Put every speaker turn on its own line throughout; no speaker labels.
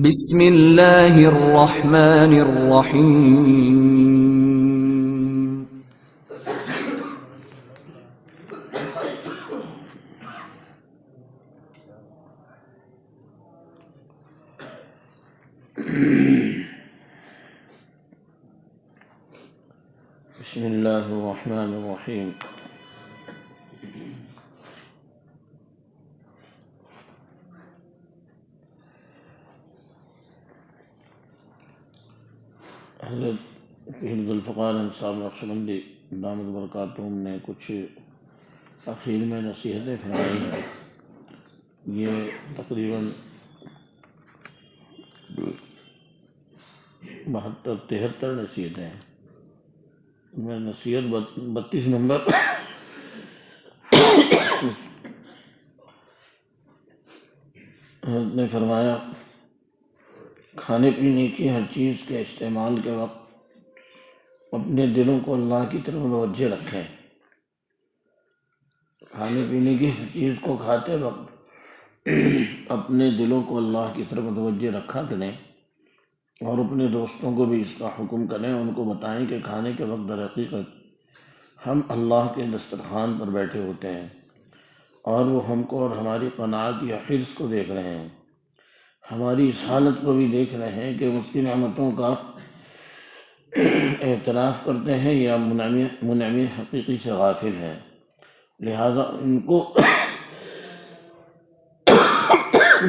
بسم اللہ الرحمن الرحیم.
بسم اللہ الرحمن الرحیم. حضرت پیر ذوالفقار صاحب نقشبندی دامت برکاتہم نے کچھ اخیر میں نصیحتیں فرمائی ہیں. یہ تقریباً 72-73 نصیحتیں ہیں. میں نصیحت 32 نمبر حضرت نے فرمایا، کھانے پینے کی ہر چیز کے استعمال کے وقت اپنے دلوں کو اللہ کی طرف متوجہ رکھیں. کھانے پینے کی ہر چیز کو کھاتے وقت اپنے دلوں کو اللہ کی طرف متوجہ رکھا کریں، اور اپنے دوستوں کو بھی اس کا حکم کریں. ان کو بتائیں کہ کھانے کے وقت در حقیقت ہم اللہ کے دسترخوان پر بیٹھے ہوتے ہیں، اور وہ ہم کو اور ہماری قناعت یا حرص کو دیکھ رہے ہیں، ہماری اس حالت کو بھی دیکھ رہے ہیں کہ اس کی نعمتوں کا اعتراف کرتے ہیں یا منعم حقیقی سے غافل ہیں. لہذا ان کو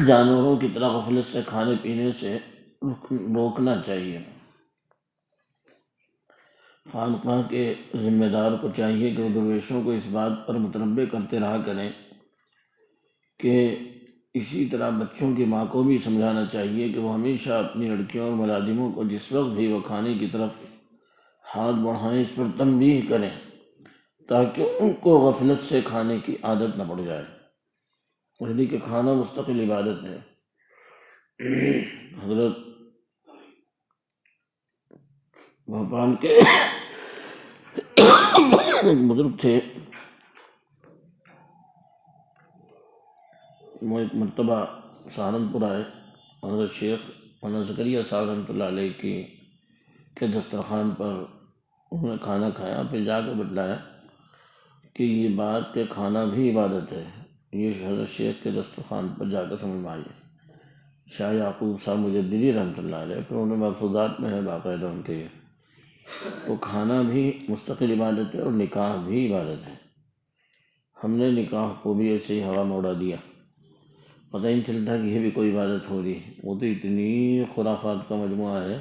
جانوروں کی طرح غفلت سے کھانے پینے سے روکنا چاہیے. خانقاہ کے ذمہ دار کو چاہیے کہ وہ درویشوں کو اس بات پر متنبہ کرتے رہا کریں کہ اسی طرح بچوں کی ماں کو بھی سمجھانا چاہیے کہ وہ ہمیشہ اپنی لڑکیوں اور ملازموں کو جس وقت بھی وہ کھانے کی طرف ہاتھ بڑھائیں اس پر تنبیہ کریں، تاکہ ان کو غفلت سے کھانے کی عادت نہ پڑ جائے. اس لیے کہ کھانا مستقل عبادت ہے. حضرت بھوپال کے بزرگ تھے، وہ ایک مرتبہ سہارنپور آئے. حضرت شیخ مولانا زکریا صاحب رحمۃ اللہ علیہ کے دسترخوان پر انہوں نے کھانا کھایا. پھر جا کے بتلایا کہ یہ بات کہ کھانا بھی عبادت ہے، یہ حضرت شیخ کے دسترخوان پر جا کر سمجھ میں آئی. شاہ یعقوب صاحب مجددی رحمۃ اللہ علیہ، پھر انہوں نے ملفوظات میں ہے باقاعدہ ان کے. تو کھانا بھی مستقل عبادت ہے اور نکاح بھی عبادت ہے. ہم نے نکاح کو بھی ایسے ہی ہوا میں اڑا دیا، پتہ ہی نہیں چلتا کہ یہ بھی کوئی عبادت ہو رہی. وہ تو اتنی خرافات کا مجموعہ ہے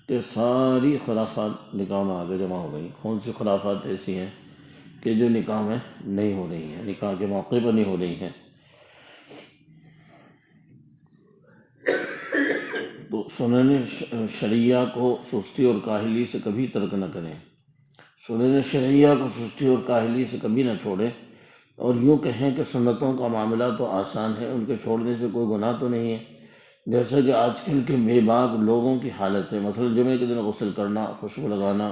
کہ ساری خرافات نکاح میں آگے جمع ہو گئی. کون سی خرافات ایسی ہیں کہ جو نکاح میں نہیں ہو رہی ہیں، نکاح کے موقع پر نہیں ہو رہی ہیں. تو سنن شریعہ کو سستی اور کاہلی سے کبھی ترک نہ کریں. سنن شریعہ کو سستی اور کاہلی سے کبھی نہ چھوڑیں، اور یوں کہیں کہ سنتوں کا معاملہ تو آسان ہے، ان کے چھوڑنے سے کوئی گناہ تو نہیں ہے. جیسا کہ آج کل کے بے باک لوگوں کی حالت ہے. مثلا جمعے کے دن غسل کرنا، خوشبو لگانا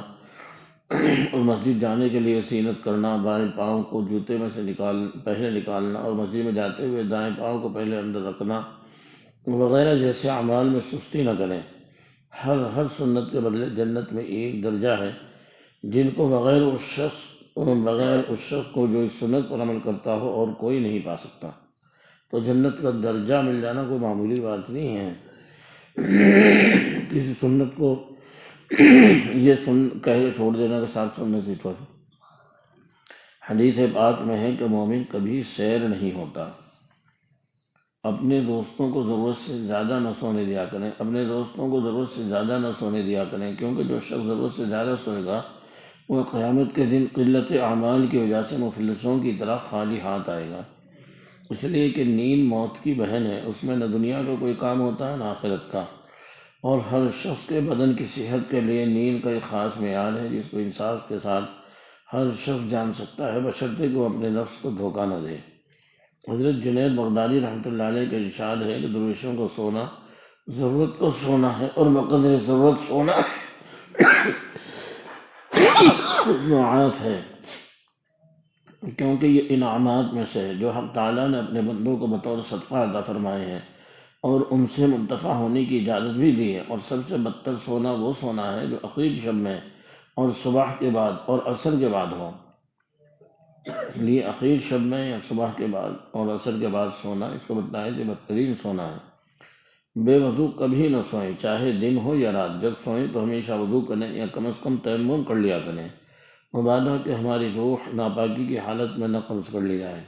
اور مسجد جانے کے لیے زینت کرنا، بائیں پاؤں کو جوتے میں سے پہلے نکالنا اور مسجد میں جاتے ہوئے دائیں پاؤں کو پہلے اندر رکھنا وغیرہ جیسے اعمال میں سستی نہ کریں. ہر سنت کے بدلے جنت میں ایک درجہ ہے جن کو بغیر اس شخص کو جو اس سنت پر عمل کرتا ہو اور کوئی نہیں پا سکتا. تو جنت کا درجہ مل جانا کوئی معمولی بات نہیں ہے. کسی سنت کو یہ کہہ کے چھوڑ دینا کہ ساتھ سنت ہی تو ہے. حدیث پاک میں ہے کہ مومن کبھی سیر نہیں ہوتا. اپنے دوستوں کو ضرورت سے زیادہ نہ سونے دیا کریں، کیونکہ جو شخص ضرورت سے زیادہ سوئے گا وہ قیامت کے دن قلت اعمال کی وجہ سے مفلسوں کی طرح خالی ہاتھ آئے گا. اس لیے کہ نیند موت کی بہن ہے، اس میں نہ دنیا کا کوئی کام ہوتا ہے نہ آخرت کا. اور ہر شخص کے بدن کی صحت کے لیے نیند کا ایک خاص معیار ہے جس کو انصاف کے ساتھ ہر شخص جان سکتا ہے، بشرطے کہ وہ اپنے نفس کو دھوکہ نہ دے. حضرت جنید بغدادی رحمۃ اللہ علیہ کا ارشاد ہے کہ درویشوں کو سونا ضرورت کو سونا ہے، اور بقدر ضرورت سونا معاف ہے، کیونکہ یہ انعامات میں سے ہے جو حق تعالیٰ نے اپنے بندوں کو بطور صدقہ عطا فرمائے ہیں. اور ان سے منتفع ہونے کی اجازت بھی دی ہے۔ اور سب سے بدتر سونا وہ سونا ہے جو اخیر شب میں اور صبح کے بعد اور عصر کے بعد ہو۔ اس لیے اخیر شب میں یا صبح کے بعد اور عصر کے بعد سونا اس کو بتایا کہ بدترین سونا ہے۔ بے وضو کبھی نہ سوئیں، چاہے دن ہو یا رات۔ جب سوئیں تو ہمیشہ وضو کریں یا کم از کم تیمم کر لیا کریں، مبادا کہ ہماری روح ناپاکی کی حالت میں نہ قبض کر لی جائے۔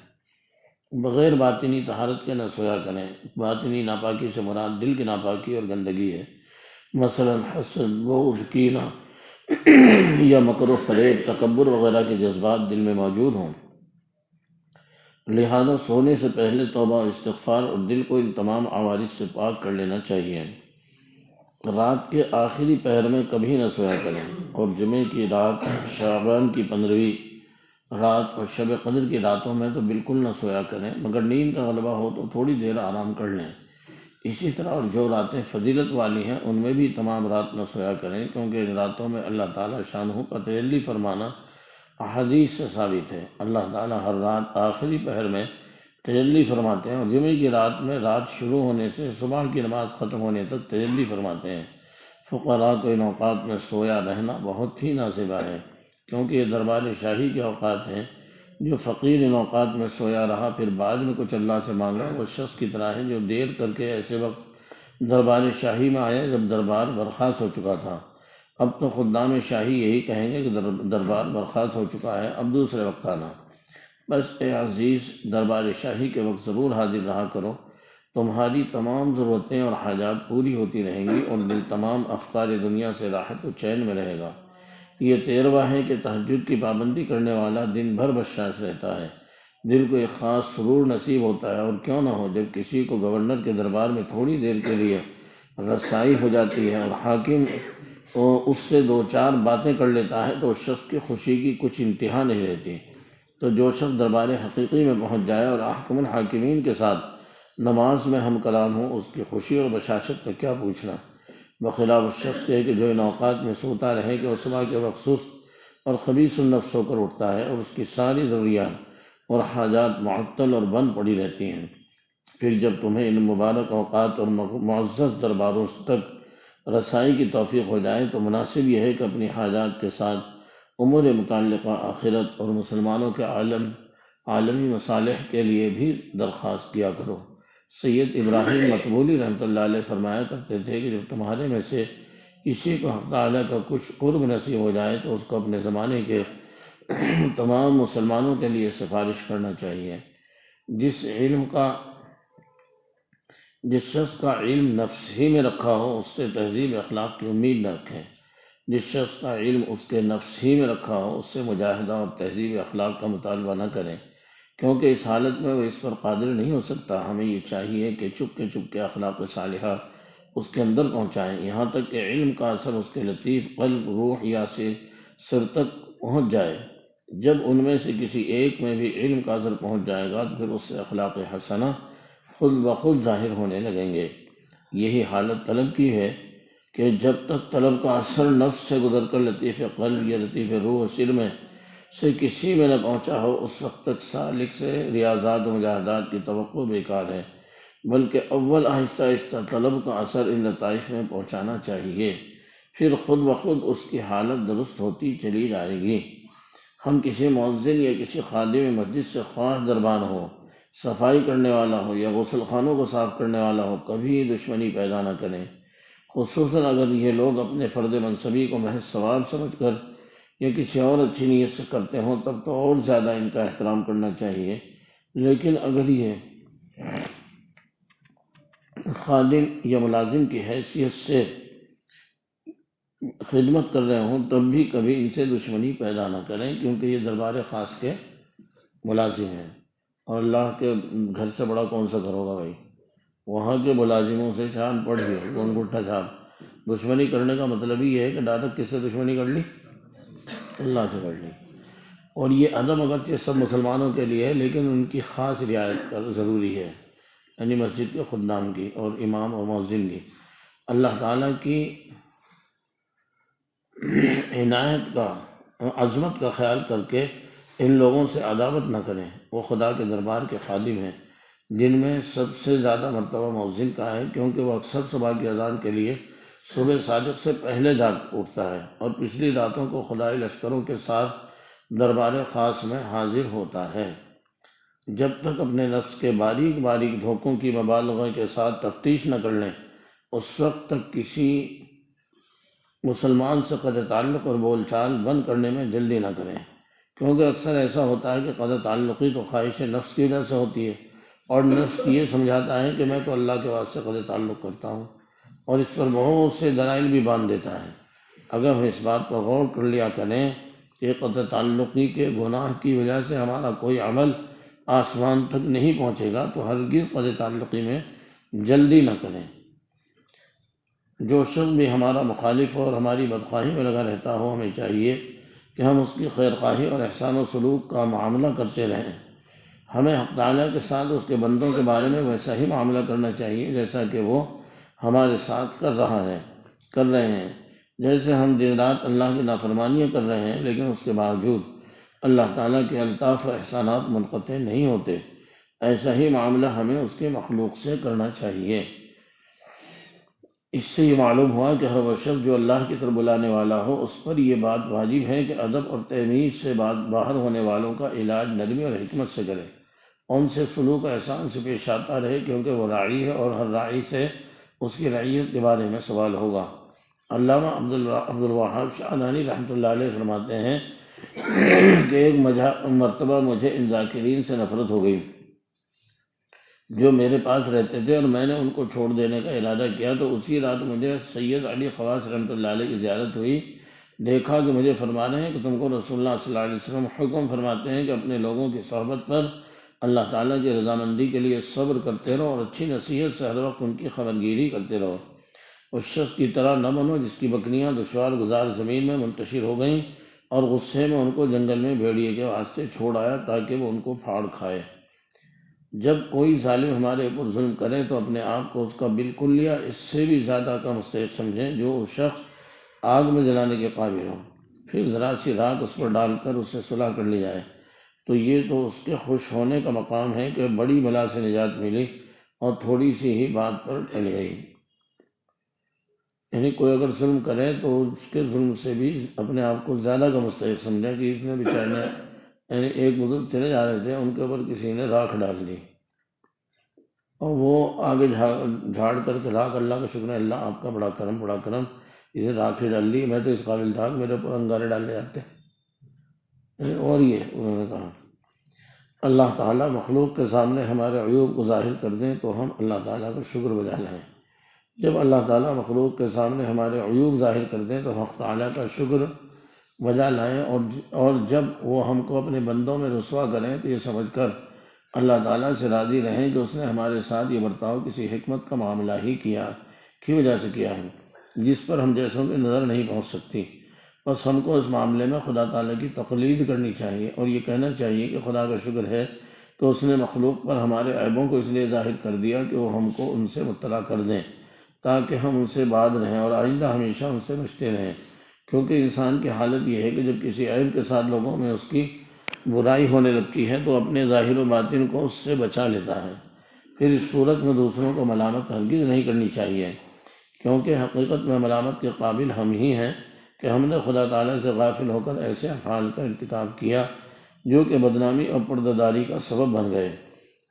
بغیر باطنی طہارت کے نہ سویا کریں۔ باطنی ناپاکی سے مراد دل کی ناپاکی اور گندگی ہے، مثلا حسد، بغض، کینہ یا مکر و فریب، تکبر وغیرہ کے جذبات دل میں موجود ہوں۔ لہذا سونے سے پہلے توبہ و استغفار اور دل کو ان تمام عوارض سے پاک کر لینا چاہیے۔ رات کے آخری پہر میں کبھی نہ سویا کریں، اور جمعے کی رات، شعبان کی 15ویں رات اور شب قدر کی راتوں میں تو بالکل نہ سویا کریں، مگر نیند کا غلبہ ہو تو تھوڑی دیر آرام کر لیں۔ اسی طرح اور جو راتیں فضیلت والی ہیں ان میں بھی تمام رات نہ سویا کریں، کیونکہ ان راتوں میں اللہ تعالیٰ شانہ کا تجلی فرمانا احادیث سے ثابت ہے۔ اللہ تعالیٰ ہر رات آخری پہر میں تجلی فرماتے ہیں، اور جمعے کی رات میں رات شروع ہونے سے صبح کی نماز ختم ہونے تک تجلی فرماتے ہیں۔ فقراء کو ان اوقات میں سویا رہنا بہت ہی ناصبہ ہے، کیونکہ یہ دربار شاہی کے اوقات ہیں۔ جو فقیر ان اوقات میں سویا رہا پھر بعد میں کچھ اللہ سے مانگا، وہ شخص کی طرح ہے جو دیر کر کے ایسے وقت دربار شاہی میں آیا جب دربار برخاست ہو چکا تھا۔ اب تو خدام شاہی یہی کہیں گے کہ دربار برخاست ہو چکا ہے، اب دوسرے وقت آنا۔ بس اے عزیز، دربار شاہی کے وقت ضرور حاضر رہا کرو، تمہاری تمام ضرورتیں اور حاجات پوری ہوتی رہیں گی، اور دل تمام افکار دنیا سے راحت و چین میں رہے گا۔ یہ تجربہ ہے کہ تہجد کی پابندی کرنے والا دن بھر بشاش رہتا ہے، دل کو ایک خاص سرور نصیب ہوتا ہے۔ اور کیوں نہ ہو، جب کسی کو گورنر کے دربار میں تھوڑی دیر کے لیے رسائی ہو جاتی ہے اور حاکم اس سے دو چار باتیں کر لیتا ہے تو اس شخص کی خوشی کی کچھ انتہا نہیں رہتی۔ تو جو شخص دربار حقیقی میں پہنچ جائے اور احکم الحاکمین کے ساتھ نماز میں ہم کلام ہوں، اس کی خوشی اور بشاشت کا کیا پوچھنا، بخلاف اس شخص کے کہ جو ان اوقات میں سوتا رہے کہ وہ صبح کے وقت سست اور خبیث النفس ہو کر اٹھتا ہے، اور اس کی ساری ضروریات اور حاجات معطل اور بند پڑی رہتی ہیں۔ پھر جب تمہیں ان مبارک اوقات اور معزز درباروں تک رسائی کی توفیق ہو جائے تو مناسب یہ ہے کہ اپنی حاجات کے ساتھ امور متعلقہ آخرت اور مسلمانوں کے عالمی مصالح کے لیے بھی درخواست کیا کرو۔ سید ابراہیم مقبولی رحمۃ اللہ علیہ فرمایا کرتے تھے کہ جب تمہارے میں سے کسی کو حق تعالیٰ کا کچھ قرب نصیب ہو جائے تو اس کو اپنے زمانے کے تمام مسلمانوں کے لیے سفارش کرنا چاہیے۔ جس شخص کا علم نفس ہی میں رکھا ہو اس سے تہذیب اخلاق کی امید نہ رکھیں۔ جس شخص کا علم اس کے نفس ہی میں رکھا ہو اس سے مجاہدہ اور تہذیب اخلاق کا مطالبہ نہ کریں، کیونکہ اس حالت میں وہ اس پر قادر نہیں ہو سکتا۔ ہمیں یہ چاہیے کہ چپ کے اخلاق صالحہ اس کے اندر پہنچائیں، یہاں تک کہ علم کا اثر اس کے لطیف قلب، روح یا سر تک پہنچ جائے۔ جب ان میں سے کسی ایک میں بھی علم کا اثر پہنچ جائے گا تو پھر اس سے اخلاق حسنہ خود بخود ظاہر ہونے لگیں گے۔ یہی حالت طلب کی ہے کہ جب تک طلب کا اثر نفس سے گزر کر لطیف قلب یا لطیف روح سر میں سے کسی میں نہ پہنچا ہو، اس وقت تک سالک سے ریاضات و مجاہدات کی توقع بیکار ہے، بلکہ اول آہستہ آہستہ طلب کا اثر ان لطائف میں پہنچانا چاہیے، پھر خود بخود اس کی حالت درست ہوتی چلی جائے گی۔ ہم کسی مؤذن یا کسی خادم مسجد سے خواہ دربان ہو، صفائی کرنے والا ہو یا غسل خانوں کو صاف کرنے والا ہو، کبھی دشمنی پیدا نہ کریں، خصوصاً اگر یہ لوگ اپنے فرد منصبی کو محض ثواب سمجھ کر یا کسی اور اچھی نیت سے کرتے ہوں، تب تو اور زیادہ ان کا احترام کرنا چاہیے۔ لیکن اگر یہ خادم یا ملازم کی حیثیت سے خدمت کر رہے ہوں تب بھی کبھی ان سے دشمنی پیدا نہ کریں، کیونکہ یہ دربار خاص کے ملازم ہیں، اور اللہ کے گھر سے بڑا کون سا گھر ہوگا بھائی؟ وہاں کے ملازموں سے چاند پڑ گئی، انگوٹھا چھاپ۔ دشمنی کرنے کا مطلب ہی یہ ہے کہ ڈائریکٹ کس سے دشمنی کر لی؟ اللہ سے کر لی۔ اور یہ عدم اگرچہ سب مسلمانوں کے لیے ہے، لیکن ان کی خاص رعایت ضروری ہے، یعنی مسجد کے خدام کی اور امام اور مؤذن کی۔ اللہ تعالیٰ کی عنایت کا، عظمت کا خیال کر کے ان لوگوں سے عداوت نہ کریں، وہ خدا کے دربار کے خادم ہیں، جن میں سب سے زیادہ مرتبہ مؤذن کا ہے، کیونکہ وہ اکثر صبح کی اذان کے لیے صبح صادق سے پہلے جاگ اٹھتا ہے اور پچھلی راتوں کو خدائی لشکروں کے ساتھ دربار خاص میں حاضر ہوتا ہے۔ جب تک اپنے نفس کے باریک باریک دھوکوں کی مبالغہ کے ساتھ تفتیش نہ کر لیں، اس وقت تک کسی مسلمان سے قطع تعلق اور بول چال بند کرنے میں جلدی نہ کریں، کیونکہ اکثر ایسا ہوتا ہے کہ قطع تعلقی تو خواہش نفس کی وجہ سے ہوتی ہے، اور نفس یہ سمجھاتا ہے کہ میں تو اللہ کے واسطے قطع تعلق کرتا ہوں، اور اس پر بہت سے دلائل بھی باندھ دیتا ہے۔ اگر ہم اس بات پر غور کر لیا کریں کہ قطع تعلقی کے گناہ کی وجہ سے ہمارا کوئی عمل آسمان تک نہیں پہنچے گا، تو ہرگز قطع تعلقی میں جلدی نہ کریں۔ جو شخص بھی ہمارا مخالف ہو اور ہماری بدخواہی میں لگا رہتا ہو، ہمیں چاہیے کہ ہم اس کی خیر خواہی اور احسان و سلوک کا معاملہ کرتے رہیں۔ ہمیں حق تعالیٰ کے ساتھ اس کے بندوں کے بارے میں ویسا ہی معاملہ کرنا چاہیے جیسا کہ وہ ہمارے ساتھ کر رہے ہیں۔ جیسے ہم دن رات اللہ کی نافرمانیاں کر رہے ہیں، لیکن اس کے باوجود اللہ تعالیٰ کے الطاف و احسانات منقطع نہیں ہوتے، ایسا ہی معاملہ ہمیں اس کے مخلوق سے کرنا چاہیے۔ اس سے یہ معلوم ہوا کہ ہر وہ شخص جو اللہ کی طرف بلانے والا ہو، اس پر یہ بات واجب ہے کہ ادب اور تمیز سے باہر ہونے والوں کا علاج نرمی اور حکمت سے کرے، ان سے سلوک و احسان سے پیش آتا رہے، کیونکہ وہ راعی ہے اور ہر راعی سے اس کی رعیت کے بارے میں سوال ہوگا۔ علامہ عبد الوہاب شعرانی رحمۃ اللہ علیہ فرماتے ہیں کہ ایک مرتبہ مجھے ان ذاکرین سے نفرت ہو گئی جو میرے پاس رہتے تھے، اور میں نے ان کو چھوڑ دینے کا ارادہ کیا، تو اسی رات مجھے سید علی خواص رحمۃ اللہ علیہ کی زیارت ہوئی۔ دیکھا کہ مجھے فرما رہے ہیں کہ تم کو رسول اللہ صلی اللہ علیہ وسلم حکم فرماتے ہیں کہ اپنے لوگوں کی صحبت پر اللہ تعالیٰ کی رضامندی کے لیے صبر کرتے رہو اور اچھی نصیحت سے ہر وقت ان کی خبرگیری کرتے رہو۔ اس شخص کی طرح نہ بنو جس کی بکریاں دشوار گزار زمین میں منتشر ہو گئیں اور غصے میں ان کو جنگل میں بھیڑیے کے واسطے چھوڑ آیا تاکہ وہ ان کو پھاڑ کھائے۔ جب کوئی ظالم ہمارے اوپر ظلم کرے تو اپنے آپ کو اس کا بالکل یا اس سے بھی زیادہ کا مستحق سمجھیں جو اس شخص آگ میں جلانے کے قابل ہو، پھر ذرا سی راکھ اس پر ڈال کر اس سے صلح کر لی جائے، تو یہ تو اس کے خوش ہونے کا مقام ہے کہ بڑی بلا سے نجات ملی اور تھوڑی سی ہی بات پر ٹل گئی۔ یعنی کوئی اگر ظلم کرے تو اس کے ظلم سے بھی اپنے آپ کو زیادہ کا مستحق سمجھا کہ اتنے بیچارے، یعنی ایک بزرگ چلے جا رہے تھے، ان کے اوپر کسی نے راکھ ڈال دی اور وہ آگے جھاڑ کر کے راکھ، اللہ کا شکر ہے، اللہ آپ کا بڑا کرم، اسے راکھ ہی ڈال دی، میں تو اس قابل تھا کہ میرے اوپر انگارے ڈالے جاتے۔ اور یہ انہوں نے کہا اللہ تعالیٰ مخلوق کے سامنے ہمارے عیوب کو ظاہر کر دیں تو ہم اللہ تعالیٰ کا شکر بجا لائیں۔ جب اللہ تعالیٰ مخلوق کے سامنے ہمارے عیوب ظاہر کر دیں تو حق تعالیٰ کا شکر بجا لائیں، اور جب وہ ہم کو اپنے بندوں میں رسوا کریں تو یہ سمجھ کر اللہ تعالیٰ سے راضی رہیں کہ اس نے ہمارے ساتھ یہ برتاؤ کسی حکمت کا معاملہ ہی کی وجہ سے کیا ہے جس پر ہم جیسوں کی نظر نہیں پہنچ سکتی۔ بس ہم کو اس معاملے میں خدا تعالیٰ کی تقلید کرنی چاہیے اور یہ کہنا چاہیے کہ خدا کا شکر ہے کہ اس نے مخلوق پر ہمارے عیبوں کو اس لیے ظاہر کر دیا کہ وہ ہم کو ان سے مطلع کر دیں تاکہ ہم ان سے باز رہیں اور آئندہ ہمیشہ ان سے بچتے رہیں، کیونکہ انسان کی حالت یہ ہے کہ جب کسی عیب کے ساتھ لوگوں میں اس کی برائی ہونے لگتی ہے تو اپنے ظاہر و باطن کو اس سے بچا لیتا ہے۔ پھر اس صورت میں دوسروں کو ملامت ہرگز نہیں کرنی چاہیے، کیونکہ حقیقت میں ملامت کے قابل ہم ہی ہیں کہ ہم نے خدا تعالیٰ سے غافل ہو کر ایسے افعال کا ارتکاب کیا جو کہ بدنامی اور پردہ کا سبب بن گئے،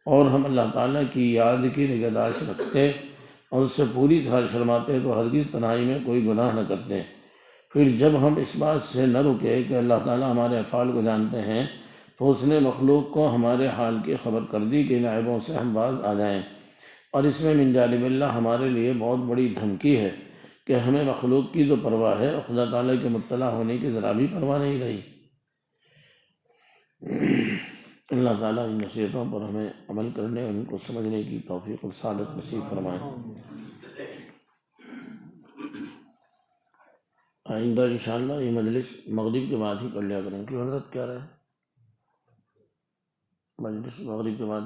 اور ہم اللہ تعالیٰ کی یاد کی نگہداشت رکھتے اور اس سے پوری طرح شرماتے تو ہرگز تنہائی میں کوئی گناہ نہ کرتے۔ پھر جب ہم اس بات سے نہ رکے کہ اللہ تعالیٰ ہمارے افعال کو جانتے ہیں تو اس نے مخلوق کو ہمارے حال کی خبر کر دی کہ ان عیبوں سے ہم باز آ جائیں، اور اس میں من جانب اللہ ہمارے لیے بہت بڑی دھمکی ہے کہ ہمیں مخلوق کی تو پرواہ ہے اور خدا تعالیٰ کے مطلع ہونے کی ذرا بھی پرواہ نہیں رہی۔ اللہ تعالیٰ ان نصیحتوں پر ہمیں عمل کرنے اور ان کو سمجھنے کی توفیق اور سعادت نصیب فرمائے۔ آئندہ انشاءاللہ یہ مجلس مغرب کے بعد ہی کر لیا کریں۔ کیوں حضرت کیا رہے مجلس مغرب کے بعد؟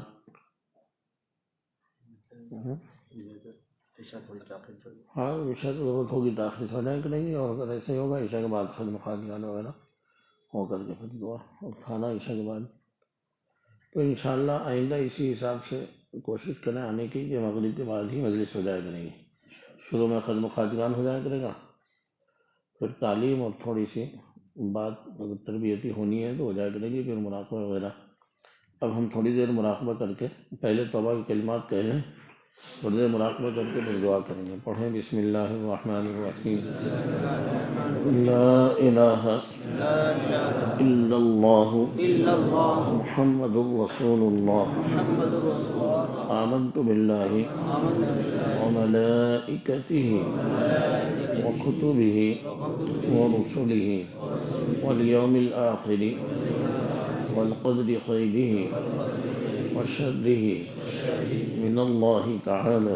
ہاں عشاء کی ضرورت ہوگی تاخیر ہو جائے کہ نہیں، اور اگر ایسے ہی ہوگا عشاء کے بعد خدمت خادیان وغیرہ ہو کر کے پھر دعا اور کھانا عشاء کے بعد، تو انشاءاللہ آئندہ اسی حساب سے کوشش کریں آنے کی کہ مغرب کے بعد ہی مجلس ہو جائے کرے گی. شروع میں ختم خواجگان ہو جایا کرے گا، پھر تعلیم اور تھوڑی سی بات اگر تربیتی ہونی ہے تو ہو جایا کرے گی، پھر مراقبہ وغیرہ. اب ہم تھوڑی دیر مراقبہ کر کے پہلے توبہ کے کلمات کہہ لیں، تھوڑی دیر مراقبہ کر کے پھر دعا کریں گے. پڑھیں بسم اللہ الرحمن الرحیم. لا الہ الا اللہ محمد رسول اللہ آمنت باللہ وملائکتہ وکتبہ ورسلہ والیوم الآخر والقدر خیرہ وشرہ من اللہ تعالی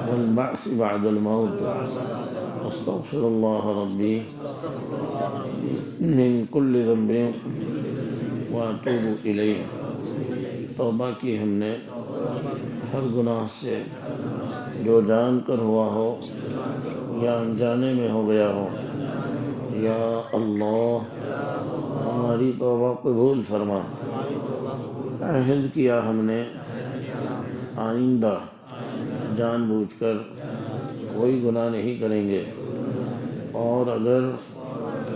والبعث بعد الموت استغفر اللہ ربی من کل ذنب واتوب الیہ. توبہ کی ہم نے ہر گناہ سے جو جان کر ہوا ہو یا انجانے میں ہو گیا ہو. یا اللہ ہماری توبہ قبول فرما. عہد کیا ہم نے آئندہ جان بوجھ کر کوئی گناہ نہیں کریں گے، اور اگر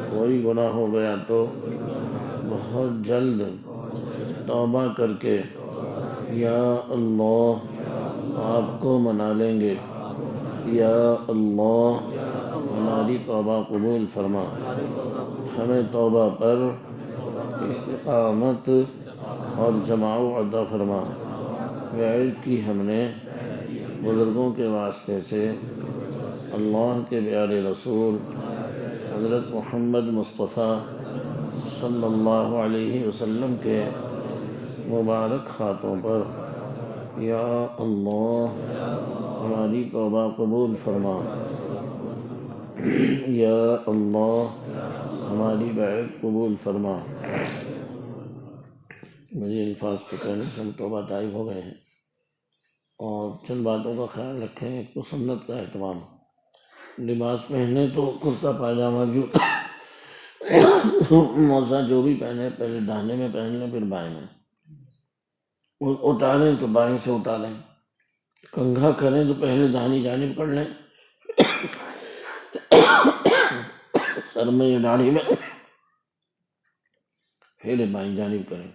کوئی گناہ ہو گیا تو بہت جلد توبہ کر کے یا اللہ آپ کو منا لیں گے. یا اللہ ہماری توبہ قبول فرما. ہمیں توبہ پر استقامت اور جماع عطا فرما. وعظ کی ہم نے بزرگوں کے واسطے سے اللہ کے پیارے رسول حضرت محمد مصطفیٰ صلی اللہ علیہ وسلم کے مبارک ہاتھوں پر. یا اللہ ہماری توبہ قبول فرما. یا اللہ ہماری بیعت قبول فرما. مجھے الفاظ کو کہنے سے ہم توبہ طائب ہو گئے ہیں، اور چند باتوں کا خیال رکھیں. ایک تو سنت کا اہتمام، لباس پہنے تو کرتا پاجامہ جوتا موزہ جو بھی پہنے پہلے داہنے میں پہن لیں پھر بائیں میں. اتاریں تو بائیں سے اتاریں. کنگھا کریں تو پہلے داہنی جانب کر لیں، سر میں یا داڑھی میں پھر بائیں جانب کریں.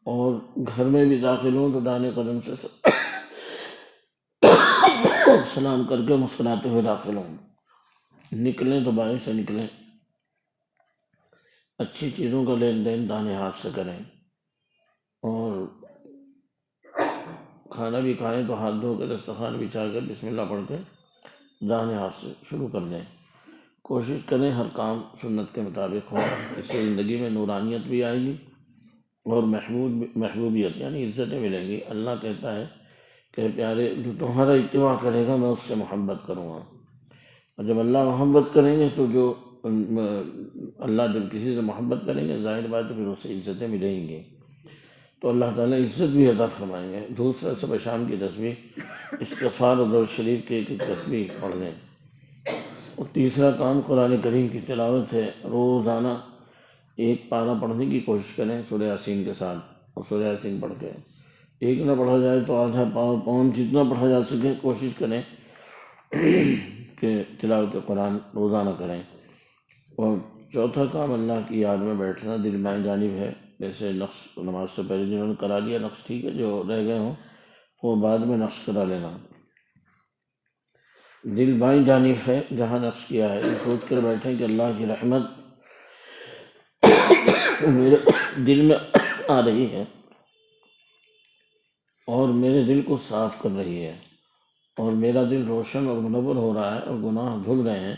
اور گھر میں بھی داخل ہوں تو دانے قدم سے سلام کر کے مسکراتے ہوئے داخل ہوں. نکلیں تو بائیں سے نکلیں. اچھی چیزوں کا لین دین دانے ہاتھ سے کریں، اور کھانا بھی کھائیں تو ہاتھ دھو کے دسترخوان بچھا کر بسم اللہ پڑھ کے داہنے ہاتھ سے شروع کر دیں. کوشش کریں ہر کام سنت کے مطابق ہو، اس سے زندگی میں نورانیت بھی آئے گی اور محبوبیت یعنی عزتیں ملیں گی. اللہ کہتا ہے کہ پیارے جو تمہارا اتباع کرے گا میں اس سے محبت کروں گا. اور جب اللہ محبت کریں گے تو جو اللہ جب کسی سے محبت کریں گے ظاہر بات ہے پھر اسے عزتیں ملیں گی. تو اللہ تعالیٰ عزت بھی عطا فرمائیں گے. دوسرا صبح شام کی تسبیح استغفار اور درود شریف کی ایک تسبیح پڑھ لیں. اور تیسرا کام قرآن کریم کی تلاوت ہے. روزانہ ایک پارہ پڑھنے کی کوشش کریں سورہ یاسین کے ساتھ، اور سورہ یاسین پڑھ کے ایک نہ پڑھا جائے تو آدھا پون جتنا پڑھا جا سکے کوشش کریں کہ تلاوت قرآن روزانہ کریں. اور چوتھا کام اللہ کی یاد میں بیٹھنا. دل بائیں جانب ہے، جیسے نقش نماز سے پہلے جنہوں نے کرا لیا نقش ٹھیک ہے، جو رہ گئے ہوں وہ بعد میں نقش کرا لینا. دل بائیں جانب ہے جہاں نقش کیا ہے، یہ سوچ کر بیٹھیں کہ اللہ کی رحمت میرے دل میں آ رہی ہے اور میرے دل کو صاف کر رہی ہے، اور میرا دل روشن اور منور ہو رہا ہے، اور گناہ دھل رہے ہیں،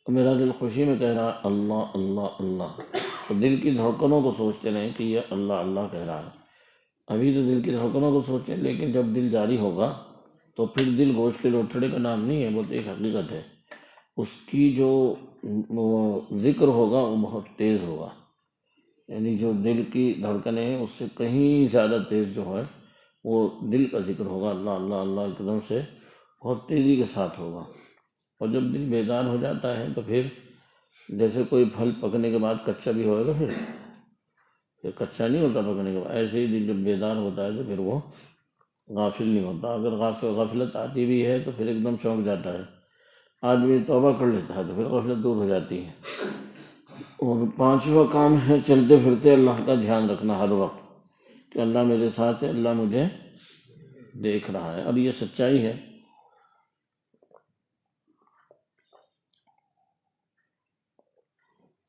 اور میرا دل خوشی میں کہہ رہا ہے اللہ اللہ اللہ. تو دل کی دھڑکنوں کو سوچتے رہیں کہ یہ اللہ اللہ کہہ رہا ہے. ابھی تو دل کی دھڑکنوں کو سوچیں، لیکن جب دل جاری ہوگا تو پھر دل گوشت کے لوٹڑے کا نام نہیں ہے، وہ تو ایک حقیقت ہے. اس کی جو ذکر ہوگا وہ بہت تیز ہوگا، یعنی جو دل کی دھڑکنیں ہیں اس سے کہیں زیادہ تیز جو ہے وہ دل کا ذکر ہوگا. اللہ اللہ اللہ ایک دم سے بہت تیزی کے ساتھ ہوگا. اور جب دل بیدار ہو جاتا ہے تو پھر جیسے کوئی پھل پکنے کے بعد کچا بھی ہوئے گا، پھر کچا نہیں ہوتا پکنے کے بعد، ایسے ہی دل جب بیدار ہوتا ہے تو پھر وہ غافل نہیں ہوتا. اگر غفلت آتی بھی ہے تو پھر ایک دم چونک جاتا ہے. آدمی توبہ کر لیتا ہے تو پھر غفلت دور ہو جاتی ہے. اور پانچواں کام ہے چلتے پھرتے اللہ کا دھیان رکھنا ہر وقت کہ اللہ میرے ساتھ ہے، اللہ مجھے دیکھ رہا ہے. اور یہ سچائی ہے.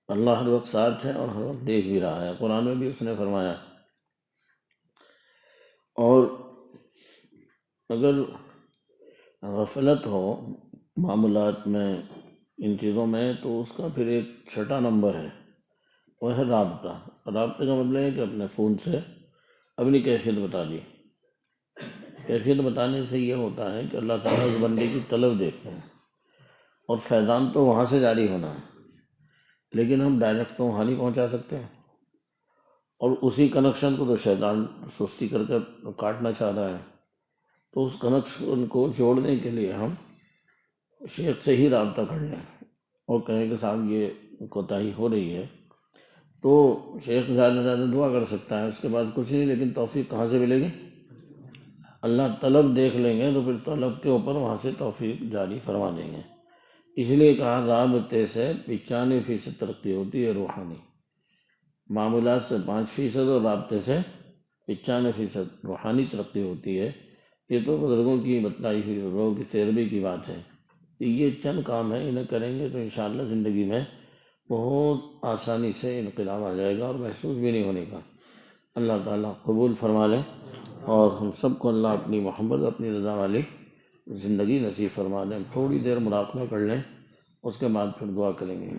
اللہ ہر وقت ساتھ ہے اور ہر وقت دیکھ بھی رہا ہے. قرآن میں بھی اس نے فرمایا. اور اگر غفلت ہو معاملات میں، ان چیزوں میں، تو اس کا پھر ایک چھٹا نمبر ہے، وہ ہے رابطہ. رابطے کا مطلب ہے کہ اپنے فون سے اپنی کیفیت بتا دی. کیفیت بتانے سے یہ ہوتا ہے کہ اللہ تعالیٰ اس بندے کی طلب دیکھتے ہیں. اور فیضان تو وہاں سے جاری ہونا ہے، لیکن ہم ڈائریکٹ تو وہاں نہیں پہنچا سکتے. اور اسی کنیکشن کو تو شیطان سستی کر کے کاٹنا چاہ رہا ہے. تو اس کنیکشن کو جوڑنے کے لیے ہم شیخ سے ہی رابطہ کر لیں اور کہیں کہ صاحب یہ کوتاہی ہو رہی ہے. تو شیخ زیادہ سے زیادہ دعا کر سکتا ہے، اس کے بعد کچھ نہیں. لیکن توفیق کہاں سے ملے گی؟ اللہ طلب دیکھ لیں گے تو پھر طلب کے اوپر وہاں سے توفیق جاری فرما دیں گے. اس لیے کہا رابطے سے 95% ترقی ہوتی ہے روحانی. معمولات سے 5% اور رابطے سے 95% روحانی ترقی ہوتی ہے. یہ تو بزرگوں کی بتلائی ہوئی، بزرگوں کی تیروی کی بات ہے. یہ چند کام ہیں، انہیں کریں گے تو انشاءاللہ زندگی میں بہت آسانی سے انقلاب آ جائے گا اور محسوس بھی نہیں ہونے کا. اللہ تعالیٰ قبول فرما لیں اور ہم سب کو اللہ اپنی محبت، اپنی رضا والی زندگی نصیب فرما دیں. تھوڑی دیر مراقبہ کر لیں، اس کے بعد پھر دعا کریں گے.